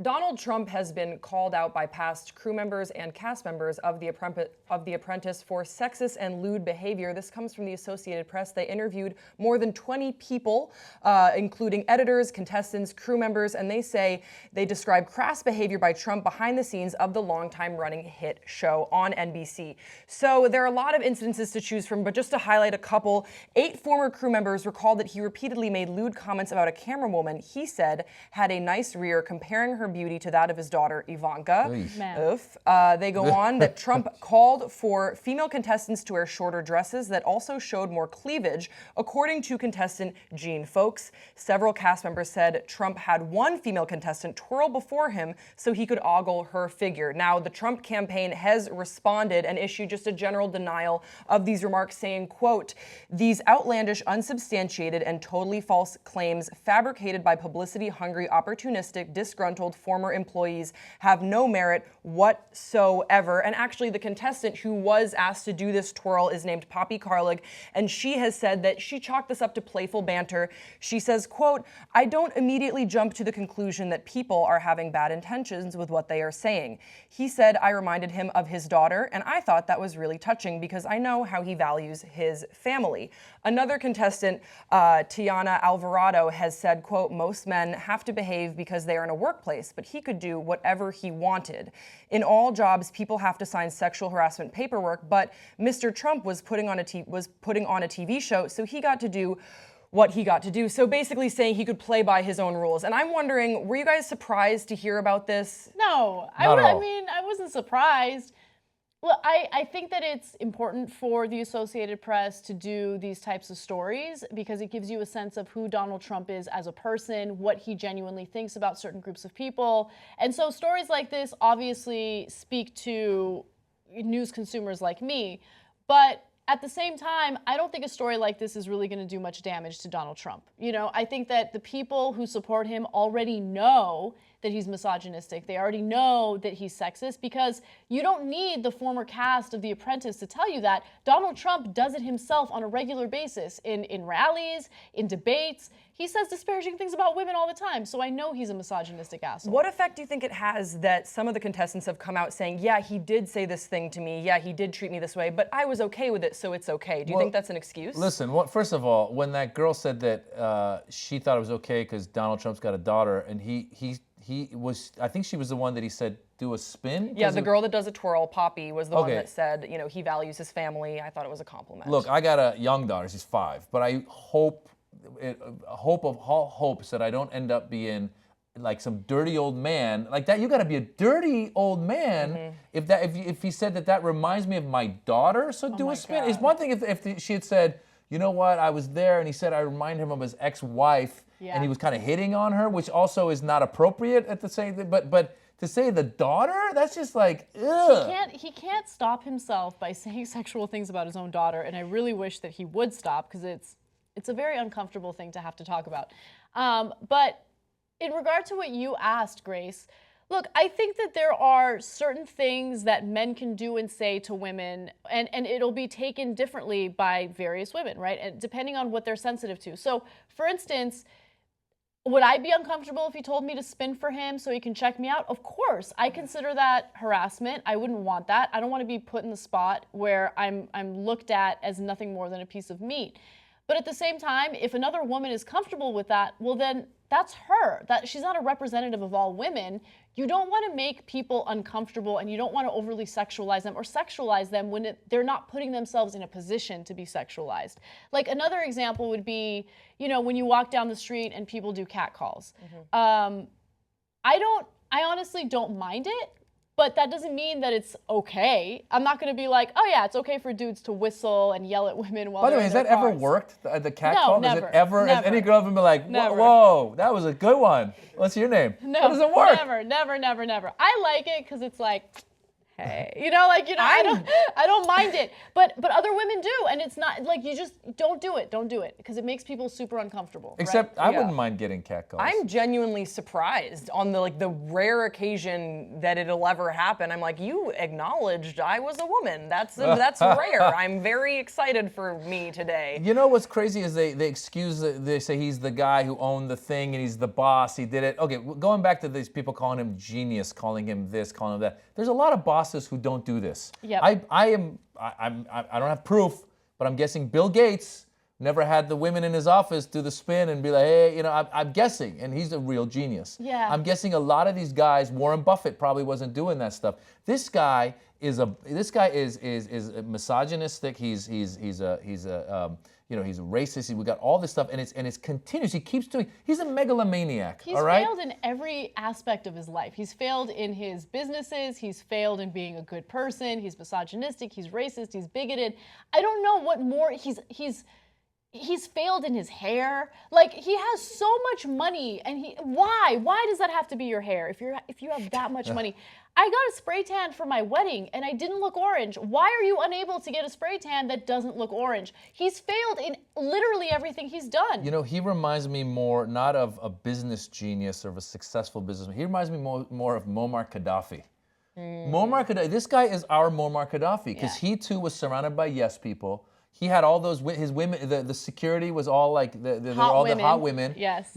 Donald Trump has been called out by past crew members and cast members of The Apprentice for sexist and lewd behavior. This comes from the Associated Press. They interviewed more than 20 people, including editors, contestants, crew members, and they say they describe crass behavior by Trump behind the scenes of the longtime running hit show on NBC. So there are a lot of incidences to choose from, but just to highlight a couple, 8 former crew members recalled that he repeatedly made lewd comments about a camerawoman he said had a nice rear, comparing her beauty to that of his daughter, Ivanka. They go on that Trump called for female contestants to wear shorter dresses that also showed more cleavage, according to contestant Jean Folks. Several cast members said Trump had one female contestant twirl before him so he could ogle her figure. Now, the Trump campaign has responded and issued just a general denial of these remarks, saying, quote, "These outlandish, unsubstantiated, and totally false claims fabricated by publicity-hungry, opportunistic, disgruntled former employees have no merit whatsoever." And actually, the contestant who was asked to do this twirl is named Poppy Carlig, and she has said that she chalked this up to playful banter. She says, quote, "I don't immediately jump to the conclusion that people are having bad intentions with what they are saying. He said I reminded him of his daughter, and I thought that was really touching because I know how he values his family." Another contestant, Tiana Alvarado, has said, quote, "Most men have to behave because they are in a workplace, but he could do whatever he wanted. In all jobs, people have to sign sexual harassment paperwork, but Mr. Trump was putting on a TV show, so he got to do what he got to do." So basically saying he could play by his own rules. And I'm wondering, were you guys surprised to hear about this? No, I mean, I wasn't surprised. Well, I think that it's important for the Associated Press to do these types of stories because it gives you a sense of who Donald Trump is as a person, what he genuinely thinks about certain groups of people. And so stories like this obviously speak to news consumers like me. But at the same time, I don't think a story like this is really going to do much damage to Donald Trump. You know, I think that the people who support him already know that he's misogynistic. They already know that he's sexist because you don't need the former cast of The Apprentice to tell you that. Donald Trump does it himself on a regular basis in rallies, in debates. He says disparaging things about women all the time, so I know he's a misogynistic asshole. What effect do you think it has that some of the contestants have come out saying, yeah, he did say this thing to me, yeah, he did treat me this way, but I was okay with it, so it's okay? Do you think that's an excuse? Listen, first of all, when that girl said that she thought it was okay because Donald Trump's got a daughter, and he was, I think she was the one that he said do a spin? Yeah, the girl that does a twirl, Poppy, was the one that said, you know, he values his family. I thought it was a compliment. Look, I got a young daughter, she's 5, but I hope of all hopes that I don't end up being like some dirty old man like that. You got to be a dirty old man if he said that reminds me of my daughter. So do a spin. It's one thing if she had said, you know what, I was there, and he said I remind him of his ex-wife, and he was kind of hitting on her, which also is not appropriate at the same thing. But to say the daughter, that's just like, ugh. He can't stop himself by saying sexual things about his own daughter, and I really wish that he would stop because it's a very uncomfortable thing to have to talk about. But in regard to what you asked, Grace, look, I think that there are certain things that men can do and say to women, and it'll be taken differently by various women, right? And depending on what they're sensitive to. So, for instance, would I be uncomfortable if he told me to spin for him so he can check me out? Of course. I consider that harassment. I wouldn't want that. I don't want to be put in the spot where I'm looked at as nothing more than a piece of meat. But at the same time, if another woman is comfortable with that, well then that's her. She's not a representative of all women. You don't want to make people uncomfortable, and you don't want to overly sexualize them or sexualize them when they're not putting themselves in a position to be sexualized. Like another example would be, you know, when you walk down the street and people do catcalls. I honestly don't mind it. But that doesn't mean that it's okay. I'm not going to be like, oh yeah, it's okay for dudes to whistle and yell at women while they're in their cars. By the way, has that ever worked, the cat call? Never. Has it ever, has any girl ever been like, whoa, that was a good one. What's your name? No, How does it work? Never. I like it because it's like, okay. I don't mind it. But other women do, and it's not like you just don't do it because it makes people super uncomfortable. Except I Yeah. wouldn't mind getting catcalls. I'm genuinely surprised on the rare occasion that it'll ever happen. I'm like, you acknowledged I was a woman. That's rare. I'm very excited for me today. You know what's crazy is they say he's the guy who owned the thing and he's the boss. He did it. Okay, going back to these people calling him genius, calling him this, calling him that. There's a lot of bosses who don't do this. Yep. I don't have proof, but I'm guessing Bill Gates never had the women in his office do the spin and be like, hey, I'm guessing, and he's a real genius. Yeah. I'm guessing a lot of these guys, Warren Buffett probably wasn't doing that stuff. This guy is misogynistic. He's racist. We got all this stuff, and it's continuous. He keeps doing. He's a megalomaniac. He's all right? failed in every aspect of his life. He's failed in his businesses. He's failed in being a good person. He's misogynistic. He's racist. He's bigoted. I don't know what more. He's failed in his hair. Like, he has so much money, and why does that have to be your hair if you have that much money? I got a spray tan for my wedding and I didn't look orange. Why are you unable to get a spray tan that doesn't look orange? He's failed in literally everything he's done. He reminds me more not of a business genius or of a successful businessman. He reminds me more of Muammar Gaddafi. Muammar Gaddafi, this guy is our Muammar Gaddafi because he too was surrounded by yes people. He had all those, his women, the security was all like, the hot women. Yes.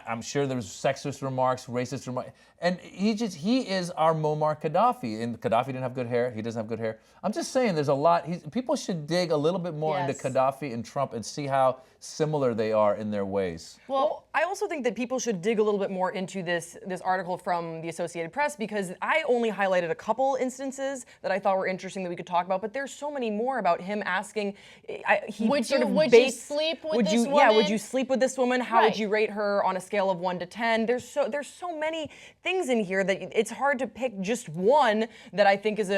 I'm sure there was sexist remarks, racist remarks. And he is our Muammar Gaddafi. And Gaddafi didn't have good hair. He doesn't have good hair. I'm just saying there's a lot, people should dig a little bit more into Gaddafi and Trump and see how similar they are in their ways. Well, I also think that people should dig a little bit more into this article from the Associated Press because I only highlighted a couple instances that I thought were interesting that we could talk about, but there's so many more about him asking. Would you sleep with this woman? Yeah, would you sleep with this woman? How Right. would you rate her on a scale of 1 to 10? There's so many things in here that it's hard to pick just one that I think is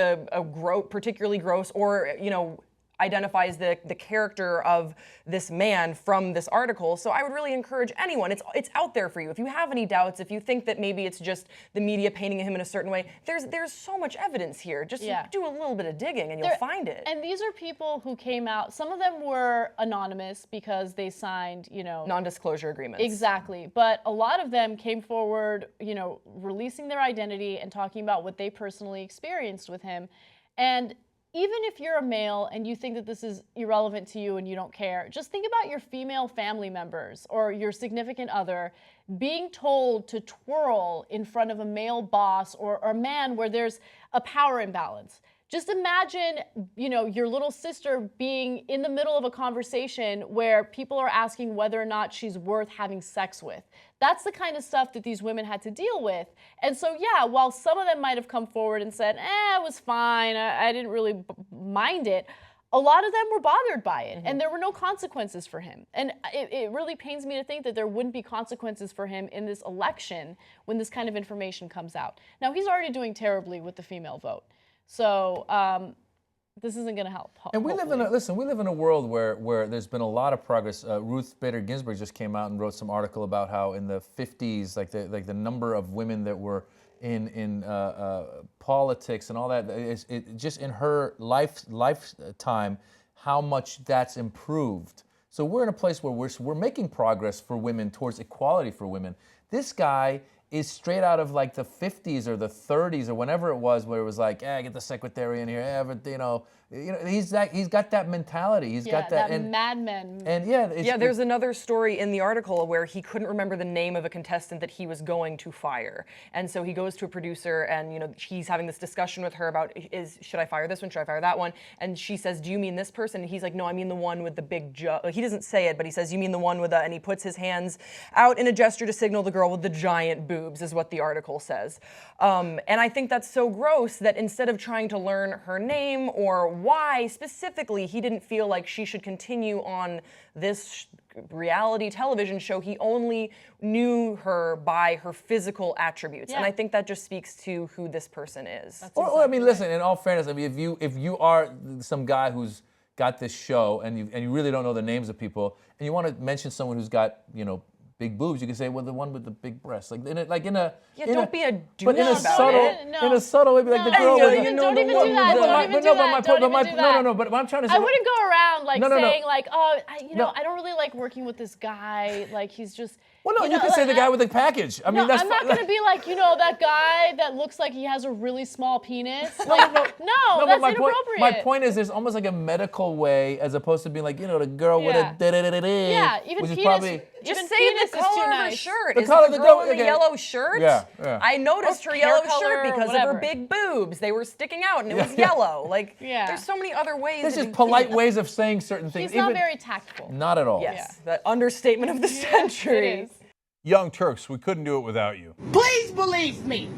particularly gross or identifies the character of this man from this article. So I would really encourage anyone. It's out there for you. If you have any doubts, if you think that maybe it's just the media painting him in a certain way, there's so much evidence here. Just do a little bit of digging and you'll find it. And these are people who came out. Some of them were anonymous because they signed, non-disclosure agreements. Exactly. But a lot of them came forward, releasing their identity and talking about what they personally experienced with him. And even if you're a male and you think that this is irrelevant to you and you don't care, just think about your female family members or your significant other being told to twirl in front of a male boss or a man where there's a power imbalance. Just imagine, your little sister being in the middle of a conversation where people are asking whether or not she's worth having sex with. That's the kind of stuff that these women had to deal with. And so, while some of them might have come forward and said, it was fine, I didn't really mind it, a lot of them were bothered by it, and there were no consequences for him. And it really pains me to think that there wouldn't be consequences for him in this election when this kind of information comes out. Now, he's already doing terribly with the female vote. So this isn't going to help. And we live in a world where there's been a lot of progress. Ruth Bader Ginsburg just came out and wrote some article about how in the 50s, the number of women that were in politics and all that, it just in her lifetime, how much that's improved. So we're in a place where we're making progress for women towards equality for women. This guy is straight out of like the 50s or the 30s or whenever it was, where it was like, get the secretary in here, he's got that mentality. He's got that Mad Men. And there's another story in the article where he couldn't remember the name of a contestant that he was going to fire, and so he goes to a producer and he's having this discussion with her about should I fire this one, should I fire that one, and she says, do you mean this person? And he's like, no, I mean the one with the big he doesn't say it, but he says, you mean the one with and he puts his hands out in a gesture to signal the girl with the giant boobs, is what the article says. And I think that's so gross that instead of trying to learn her name or why specifically he didn't feel like she should continue on this reality television show, he only knew her by her physical attributes. And I think that just speaks to who this person is. Listen, in all fairness, if you are some guy who's got this show and you really don't know the names of people and you want to mention someone who's got, big boobs, you can say, well, the one with the big breasts, like in a Yeah, don't be a douche but in a about subtle, it. No. in a subtle way, be like the girl don't with even, the, don't even do that. Don't even do that. Don't even do that. no, but what I'm trying to say, I wouldn't go around like No. saying like, oh, No. I don't really like working with this guy. Like he's just. well, no, you know, can say like, the guy with the package. I mean, No, that's I'm not fine. gonna be like, that guy that looks like he has a really small penis. Like, no, No, that's but inappropriate. my point is, there's almost like a medical way, as opposed to being like, the girl with Yeah. a da-da-da-da-da, Yeah, even which is penis. probably. Just even say penis the is color too of her nice. shirt. The Is color it of the the girl girl- in the okay. yellow shirt? Yeah. I noticed Or her yellow hair color shirt or because of her whatever. big boobs. They were sticking out and it was yellow. Like, Yeah. there's so many other ways. There's that just you polite can- ways of saying certain things. He's not very tactful. Not at all. Yes, that understatement of the century. It is. Young Turks, we couldn't do it without you. Please believe me.